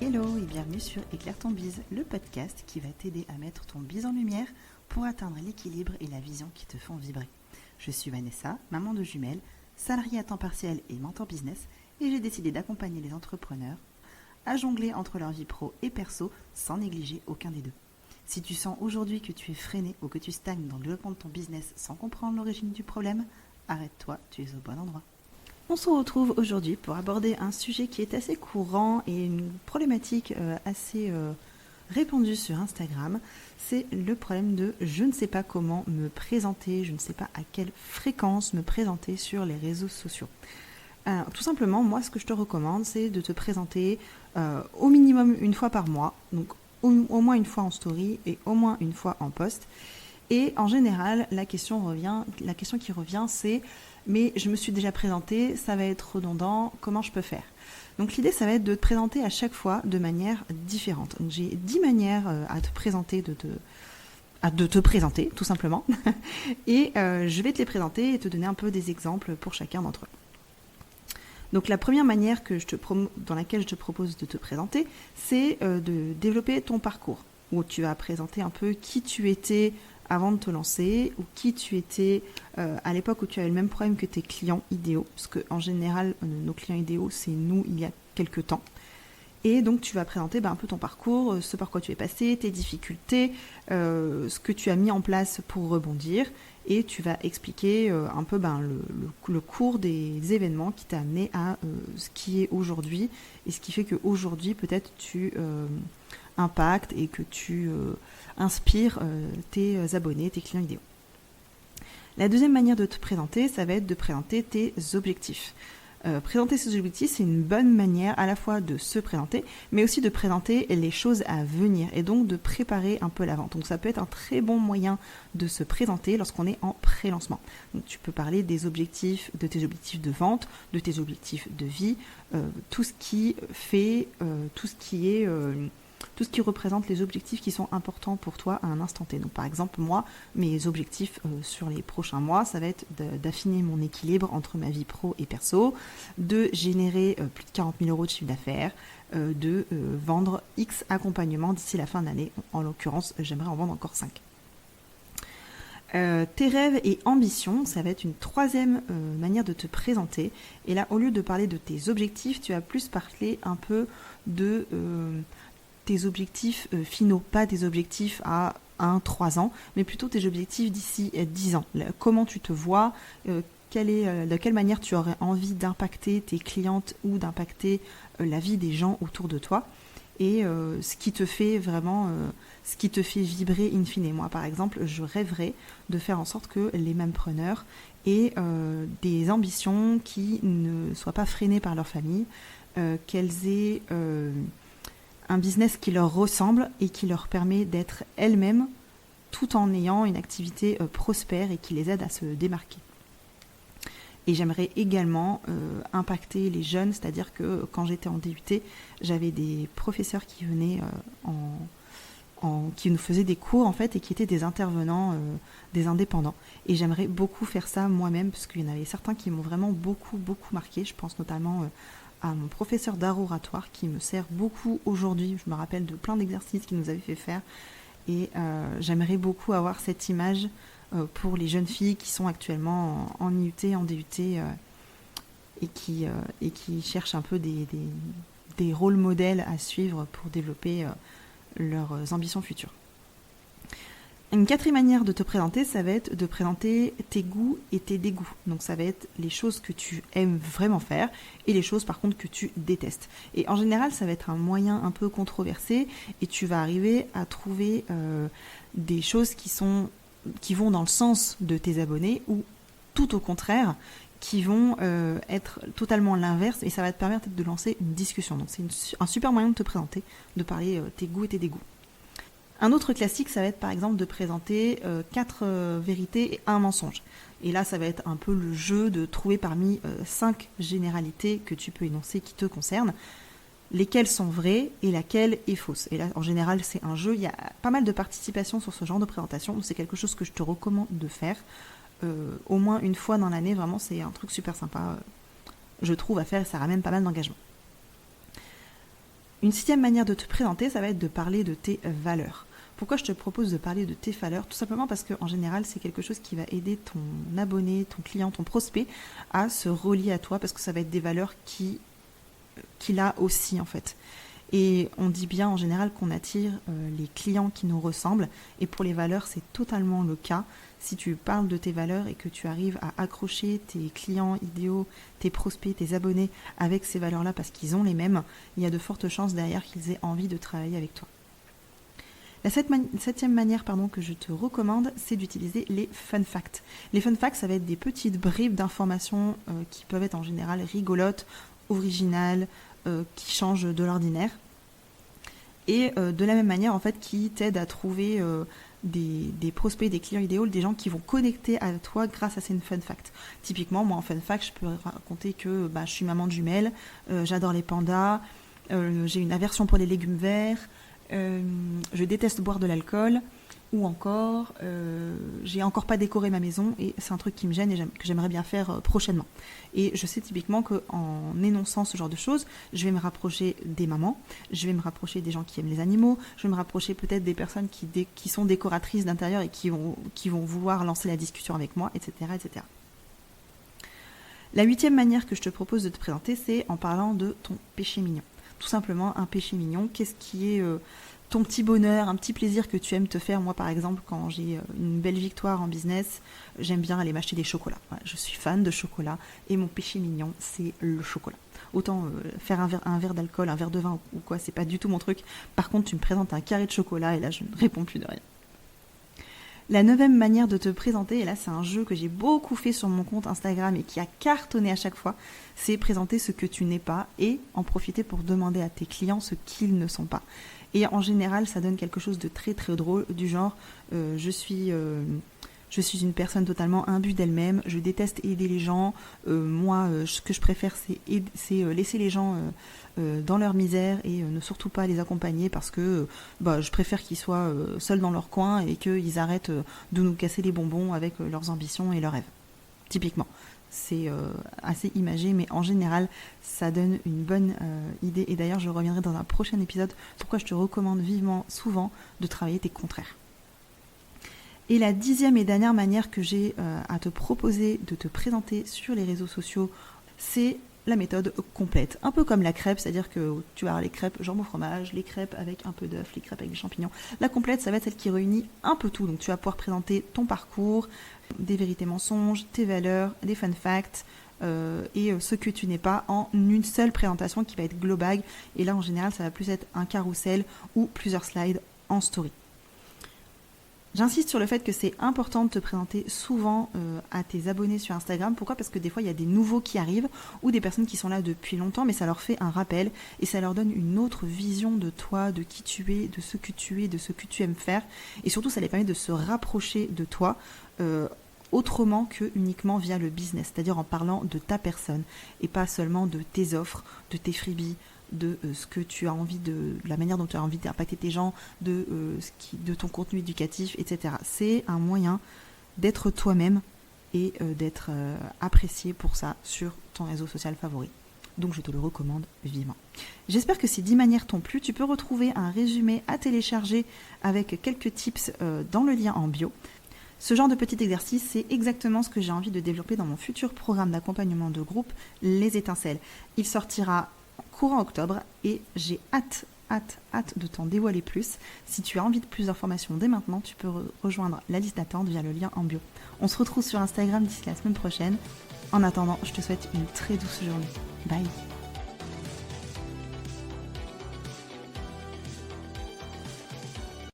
Hello et bienvenue sur Éclaire ton bise, le podcast qui va t'aider à mettre ton bise en lumière pour atteindre l'équilibre et la vision qui te font vibrer. Je suis Vanessa, maman de jumelles, salariée à temps partiel et mentor business, et j'ai décidé d'accompagner les entrepreneurs à jongler entre leur vie pro et perso sans négliger aucun des deux. Si tu sens aujourd'hui que tu es freiné ou que tu stagnes dans le développement de ton business sans comprendre l'origine du problème, arrête-toi, tu es au bon endroit. On se retrouve aujourd'hui pour aborder un sujet qui est assez courant et une problématique assez répandue sur Instagram. C'est le problème de je ne sais pas comment me présenter, je ne sais pas à quelle fréquence me présenter sur les réseaux sociaux. Alors, tout simplement, moi, ce que je te recommande, c'est de te présenter au minimum une fois par mois, donc au moins une fois en story et au moins une fois en post. Et en général, la question qui revient, c'est mais je me suis déjà présentée, ça va être redondant, comment je peux faire ? Donc l'idée, ça va être de te présenter à chaque fois de manière différente. Donc, j'ai 10 manières à te présenter, de te présenter, tout simplement. Et je vais te les présenter et te donner un peu des exemples pour chacun d'entre eux. Donc la première manière dans laquelle je te propose de te présenter, c'est de développer ton parcours, où tu vas présenter un peu qui tu étais avant de te lancer, ou qui tu étais à l'époque où tu avais le même problème que tes clients idéaux, parce qu'en général, nos clients idéaux, c'est nous il y a quelques temps. Et donc tu vas présenter un peu ton parcours, ce par quoi tu es passé, tes difficultés, ce que tu as mis en place pour rebondir, et tu vas expliquer un peu le cours des événements qui t'a amené à ce qui est aujourd'hui, et ce qui fait qu'aujourd'hui peut-être tu impactes et que tu inspires tes abonnés, tes clients idéaux. La deuxième manière de te présenter, ça va être de présenter tes objectifs. Présenter ses objectifs, c'est une bonne manière à la fois de se présenter, mais aussi de présenter les choses à venir et donc de préparer un peu la vente. Donc ça peut être un très bon moyen de se présenter lorsqu'on est en pré-lancement. Donc tu peux parler des objectifs, de tes objectifs de vente, de tes objectifs de vie, tout ce qui représente les objectifs qui sont importants pour toi à un instant T. Donc par exemple, moi, mes objectifs sur les prochains mois, ça va être d'affiner mon équilibre entre ma vie pro et perso, de générer plus de 40 000 euros de chiffre d'affaires, de vendre X accompagnements d'ici la fin de l'année. En l'occurrence, j'aimerais en vendre encore 5. Tes rêves et ambitions, ça va être une troisième manière de te présenter. Et là, au lieu de parler de tes objectifs, tu vas plus parler un peu de tes objectifs finaux, pas tes objectifs à 1-3 ans, mais plutôt tes objectifs d'ici 10 ans. Comment tu te vois, de quelle manière tu aurais envie d'impacter tes clientes ou d'impacter la vie des gens autour de toi, et ce qui te fait vraiment, ce qui te fait vibrer in fine. Moi, par exemple, je rêverais de faire en sorte que les mêmepreneurs aient des ambitions qui ne soient pas freinées par leur famille, qu'elles aient un business qui leur ressemble et qui leur permet d'être elles-mêmes tout en ayant une activité prospère et qui les aide à se démarquer. Et j'aimerais également impacter les jeunes, c'est-à-dire que quand j'étais en DUT, j'avais des professeurs qui venaient qui nous faisaient des cours en fait et qui étaient des intervenants, des indépendants. Et j'aimerais beaucoup faire ça moi-même parce qu'il y en avait certains qui m'ont vraiment beaucoup marqué. Je pense notamment à mon professeur d'art oratoire qui me sert beaucoup aujourd'hui. Je me rappelle de plein d'exercices qu'il nous avait fait faire. Et j'aimerais beaucoup avoir cette image pour les jeunes filles qui sont actuellement en IUT, en DUT et qui cherchent un peu des rôles modèles à suivre pour développer leurs ambitions futures. Une quatrième manière de te présenter, ça va être de présenter tes goûts et tes dégoûts. Donc ça va être les choses que tu aimes vraiment faire et les choses par contre que tu détestes. Et en général, ça va être un moyen un peu controversé et tu vas arriver à trouver des choses qui vont dans le sens de tes abonnés ou tout au contraire, qui vont être totalement l'inverse et ça va te permettre de lancer une discussion. Donc c'est un super moyen de te présenter, de parler tes goûts et tes dégoûts. Un autre classique, ça va être par exemple de présenter 4 vérités et un mensonge. Et là, ça va être un peu le jeu de trouver parmi 5 généralités que tu peux énoncer qui te concernent, lesquelles sont vraies et laquelle est fausse. Et là, en général, c'est un jeu. Il y a pas mal de participation sur ce genre de présentation. C'est quelque chose que je te recommande de faire au moins une fois dans l'année. Vraiment, c'est un truc super sympa, je trouve, à faire et ça ramène pas mal d'engagement. Une 6e manière de te présenter, ça va être de parler de tes valeurs. Pourquoi je te propose de parler de tes valeurs ? Tout simplement parce qu'en général, c'est quelque chose qui va aider ton abonné, ton client, ton prospect à se relier à toi, parce que ça va être des valeurs qu'il a aussi en fait. Et on dit bien en général qu'on attire les clients qui nous ressemblent, et pour les valeurs, c'est totalement le cas. Si tu parles de tes valeurs et que tu arrives à accrocher tes clients idéaux, tes prospects, tes abonnés avec ces valeurs-là parce qu'ils ont les mêmes, il y a de fortes chances derrière qu'ils aient envie de travailler avec toi. La 7e manière que je te recommande, c'est d'utiliser les fun facts. Les fun facts, ça va être des petites bribes d'informations qui peuvent être en général rigolotes, originales, qui changent de l'ordinaire. Et de la même manière, en fait, qui t'aident à trouver des prospects, des clients idéaux, des gens qui vont connecter à toi grâce à ces fun facts. Typiquement, moi en fun fact, je peux raconter que je suis maman de jumelles, j'adore les pandas, j'ai une aversion pour les légumes verts, je déteste boire de l'alcool, ou encore j'ai encore pas décoré ma maison et c'est un truc qui me gêne et que j'aimerais bien faire prochainement. Et je sais typiquement qu'en énonçant ce genre de choses, je vais me rapprocher des mamans, je vais me rapprocher des gens qui aiment les animaux, je vais me rapprocher peut-être des personnes qui sont décoratrices d'intérieur et qui vont vouloir lancer la discussion avec moi, etc. etc. La 8e manière que je te propose de te présenter, c'est en parlant de ton péché mignon. Tout simplement, un péché mignon, qu'est-ce qui est ton petit bonheur, un petit plaisir que tu aimes te faire. Moi, par exemple, quand j'ai une belle victoire en business, j'aime bien aller m'acheter des chocolats. Voilà, je suis fan de chocolat et mon péché mignon, c'est le chocolat. Autant faire un verre d'alcool, un verre de vin ou quoi, c'est pas du tout mon truc. Par contre, tu me présentes un carré de chocolat et là, je ne réponds plus de rien. La 9e manière de te présenter, et là c'est un jeu que j'ai beaucoup fait sur mon compte Instagram et qui a cartonné à chaque fois, c'est présenter ce que tu n'es pas et en profiter pour demander à tes clients ce qu'ils ne sont pas. Et en général, ça donne quelque chose de très très drôle, du genre je suis une personne totalement imbue d'elle-même, je déteste aider les gens, moi ce que je préfère c'est laisser les gens dans leur misère et ne surtout pas les accompagner parce que je préfère qu'ils soient seuls dans leur coin et qu'ils arrêtent de nous casser les bonbons avec leurs ambitions et leurs rêves. Typiquement. C'est assez imagé, mais en général, ça donne une bonne idée. Et d'ailleurs, je reviendrai dans un prochain épisode pourquoi je te recommande vivement, souvent, de travailler tes contraires. Et la 10e et dernière manière que j'ai à te proposer de te présenter sur les réseaux sociaux, c'est la méthode complète. Un peu comme la crêpe, c'est-à-dire que tu vas avoir les crêpes jambon au fromage, les crêpes avec un peu d'œuf, les crêpes avec des champignons. La complète, ça va être celle qui réunit un peu tout. Donc tu vas pouvoir présenter ton parcours, des vérités mensonges, tes valeurs, des fun facts et ce que tu n'es pas en une seule présentation qui va être globale. Et là, en général, ça va plus être un carrousel ou plusieurs slides en story. J'insiste sur le fait que c'est important de te présenter souvent à tes abonnés sur Instagram. Pourquoi ? Parce que des fois, il y a des nouveaux qui arrivent ou des personnes qui sont là depuis longtemps, mais ça leur fait un rappel et ça leur donne une autre vision de toi, de qui tu es, de ce que tu es, de ce que tu aimes faire. Et surtout, ça les permet de se rapprocher de toi autrement que uniquement via le business, c'est-à-dire en parlant de ta personne et pas seulement de tes offres, de tes freebies, de ce que tu as envie de la manière dont tu as envie d'impacter tes gens, de ton contenu éducatif, etc. C'est un moyen d'être toi-même et d'être apprécié pour ça sur ton réseau social favori. Donc je te le recommande vivement. J'espère que ces 10 manières t'ont plu. Tu peux retrouver un résumé à télécharger avec quelques tips dans le lien en bio. Ce genre de petit exercice, c'est exactement ce que j'ai envie de développer dans mon futur programme d'accompagnement de groupe, Les Étincelles. Il sortira courant octobre et j'ai hâte de t'en dévoiler plus. Si tu as envie de plus d'informations dès maintenant, tu peux rejoindre la liste d'attente via le lien en bio. On se retrouve sur Instagram d'ici la semaine prochaine. En attendant, je te souhaite une très douce journée. Bye.